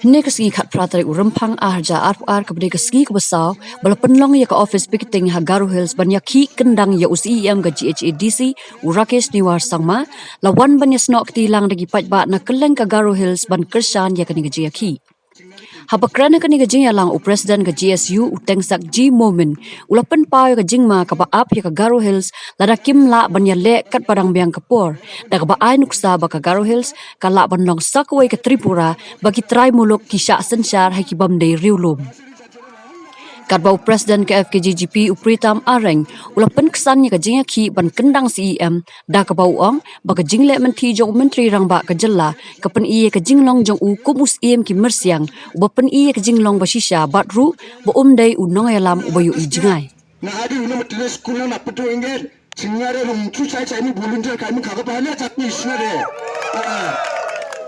Hne kasgi khat pratari urampang arja ar kabde kasgi kebasaw bala penlong ya ka office picketing ha Garo Hills ban yakhi kendang ya UCEM ga GHADC Rakesh Niwar sangma lawan ban ya snok tilang dagi pajba na keleng ka Garo Hills ban kersan ya kani ga yakhi Habakrana kani ga jing yalang president ga GSU utengsak G Moment ulapan payo ga jingma ka baap ya ka Garo Hills lada kim la ban ya le kat padang biang kapor daga ba ai nuksa ba ka Garo Hills ka la ban long sakwai ka Tripura bagi try muluk kisha sensyar hai ki bamdei riulum Kadbau Presiden ke FKGGP Upritam Areng ulapan kesannya ke jingya ki ban kendang CEM da ke bau ong baka jingle menti jong menteri rang ba ke jela ke pen iye ke jinglong jong u kumus EM ki mersiang uba pen iye ke jinglong basisha batru bo umdai unong yalam ubayu i jingai na adi una matne school na patu engel chingare rumchu chai chai ni volunteer kai mu khaga pahale chapni isnare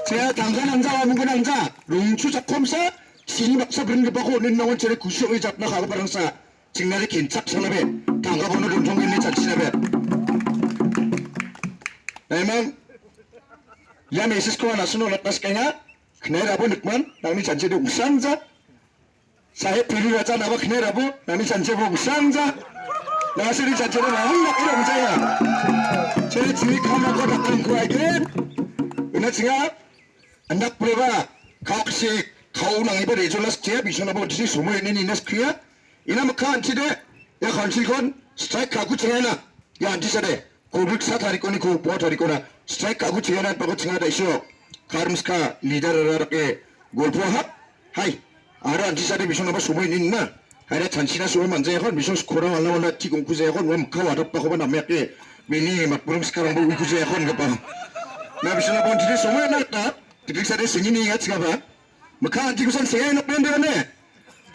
제가 당간 남자 와는 건 남자 롱추 작품사 신이 막사 그런 게 보고 오는 놈은 저래 구시오에 잡나 가고 바랑사 직날에 괜찮 살아배 당가보는 롱종인네 자치나배 에만 야 메시스코와 나스노 lat나스케냐 그네라보 늑만 남이 잔체도 우상자 사회 비리라자 나와 그네라보 남이 잔체보 우상자 나스리 잔체도 나온 럭키로 우자야 제 주위 카마고 바꾼 구하게 은하 징아 Anak berapa kau kesik kau nang ibadah jelas dia bisa nabok di sini semua ini nas kaya ina makan tidak ya kansil kon strike aku cengana ya anti sade kubik sat hari koni ku pot hari kona strike aku cengana pakai cengana isu karmiska leader rake golpo hap hai ada anti sade bisa nabok semua ini na ada cancina semua manja kon bisa sekolah wala tikung kuzaya kon wam kau ada pakai namanya ke mini makburung sekarang bu kuzaya kon apa na bisa nabok di sini semua nak Dipiksa sengini ingat siapa? Maka antikusan saya nak benda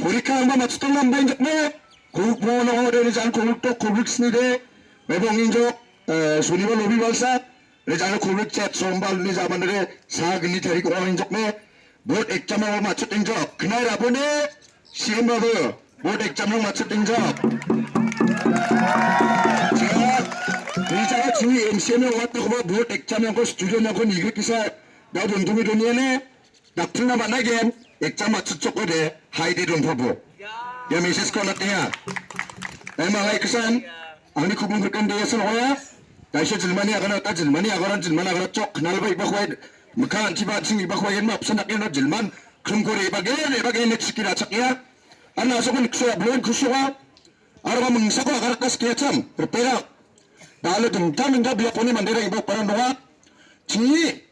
Purika amba matutang nambah injak me. Kuluk mo na ko deni jan kuluk to kuluk sini de. Mebong injok suniba lobi balsa. Le jan kuluk chat sombal ni zaman de sag ni teri ko injok me. Bot exam ma matut injok. Kenai rabone siapa bo? Bot exam ma matut injok. Ni jangan cini MCM wat ko bot exam ko studio na ko ni kisah 나도 운동이 돈이네 나쁜 나 만나게 액자 맞춰 쫓고대 하이디 돈 퍼보 야 미세스 코나때야 에마 하이크산 아니 구분 그건데 예선 호야 나이셔 질만이 아가나 따 질만이 아가나 질만 아가나 쪽 그날 봐 이바고에 무카 안티바 칭 이바고에 뭐 없어 나게 너 질만 그럼 고래 이바게 내 치기라 찾기야 안 나서고 그소야 물론 그소가 알아가 멍사고 아가라까스키야 참 그래라 나를 등타민다 비아포니 만데라 이바 빠란 동아 칭이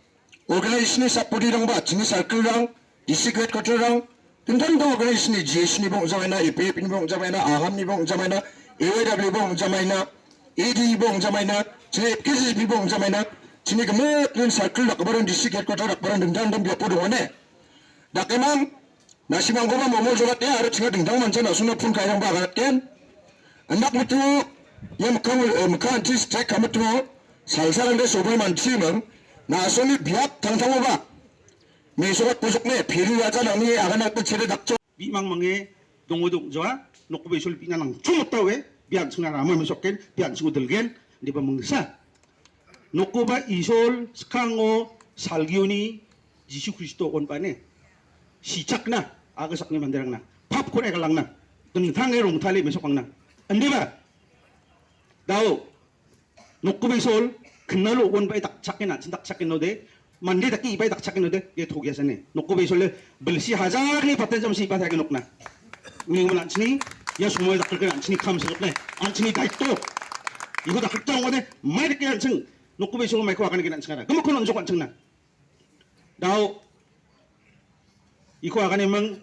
Organisasi sapudi rang ba, cini circle rang, district headquarter rang, tentang tu organisasi GS ni bong jamaina, EPF ni bong jamaina, AHAM ni bong jamaina, AYW bong jamaina, AD bong jamaina, cini FKGP bong jamaina, cini kemudian circle dak baran district headquarter dak baran tentang biar podo mana, dak emang nasi mangkoma momol jolat ya, ada cini tentang macam nasuna pun kaya rang ba agak kan, anak mutu yang muka anti strike kamu tu, salsaran deh sobai manci mang. 나선이 비합 당상호가 미소가 부족네 비리하자 나니 아가나 또 제대 닥쳐 비망망에 동호동자와 녹고베 술 비나랑 총었다왜 비안 승나 아무 무섭게 비안 승고 들겐 리바 멍사 녹고바 이솔 스캉오 살기오니 지수 그리스도 온반에 시작나 아그삭니 만데랑나 팝콘에 갈랑나 등탕에 롱탈리 메속강나 안디바 나오 녹고베 솔 그날로 온 바이 딱 찾게 나 진짜 찾게 너데 만데 딱 이바이 딱 찾게 너데 얘 토기야서네 놓고 베이솔레 벌시 하자니 바텐 좀 시바 하게 놓나 미국은 안치니 야 소모에 딱 그렇게 안치니 감사롭네 안치니 다이또 이거 다 극장 거네 마이렇게 안층 놓고 베이솔 마이크 와가는 게 안층하라 그럼 그건 언제 안층나 나오 이거 와가네 멍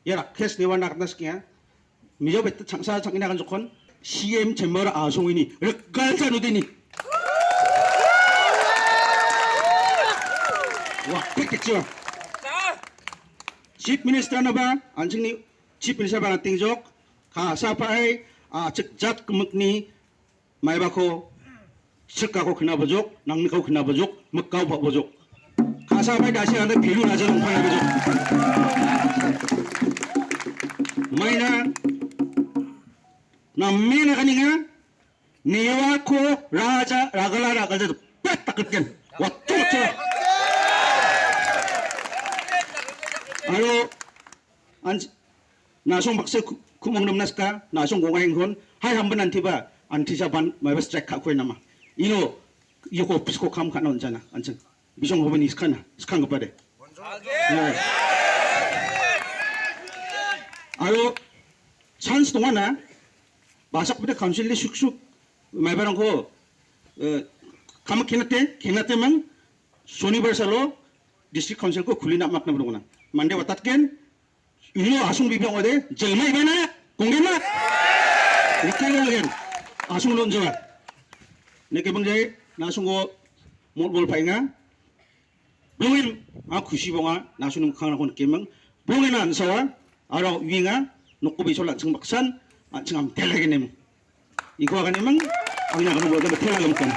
얘라 캐스 네와 나갔나스키야 미저 베트 장사 장이 나간 조건 CM 잼머라 아송이니 르깔자 노데니 wah, kecil. Chief Minister na ba? Anjing ni Chief Minister ba nating jok? Kasa pa ay cekjat kemek ni may ba ko seka ko kinabajok, nang nikaw kinabajok, magkaw pa bajok. Kasa pa ay dasi anda pilu na dyan ang panabajok. May na may na kaninga niwa ko raja ragala pet takit yan. Watu Aro nasong baksa kumong namnas ka, nasong gungahin kon, hay hamban antiba, antisaban mabes strike ka ko nama. Ino yoko pisko kam ka non jana, anjing. Bisong hoban iskana, skang kapade. Aro chance 동안 na basak pada council le suk may barang ko kam kinate mang shonibar salo district council ko khulina mak na bro na mande watat ken ino asung bibang ode jelma ibana kongema ikal len asung lon jawa neke bangje nasung go mol painga blungin a khushi bonga nasunum khang kon kemang blungin an sawa aro winga nokko bisol langsung baksan langsung am telagene iko akan emang ang nakano boga telagem kon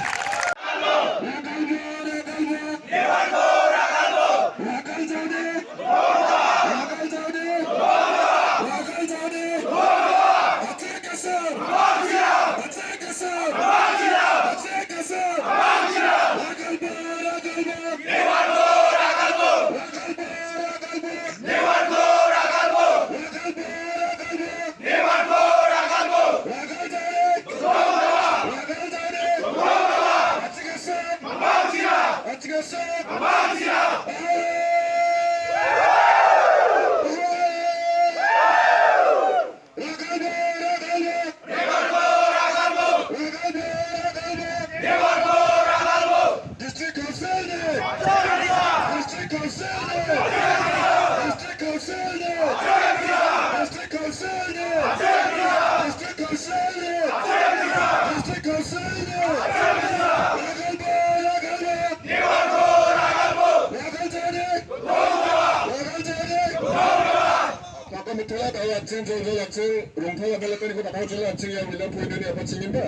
Maka mutulak awat ceng rontal agalakani ko bakal ceng yang bilang poin ini apa cengin ba?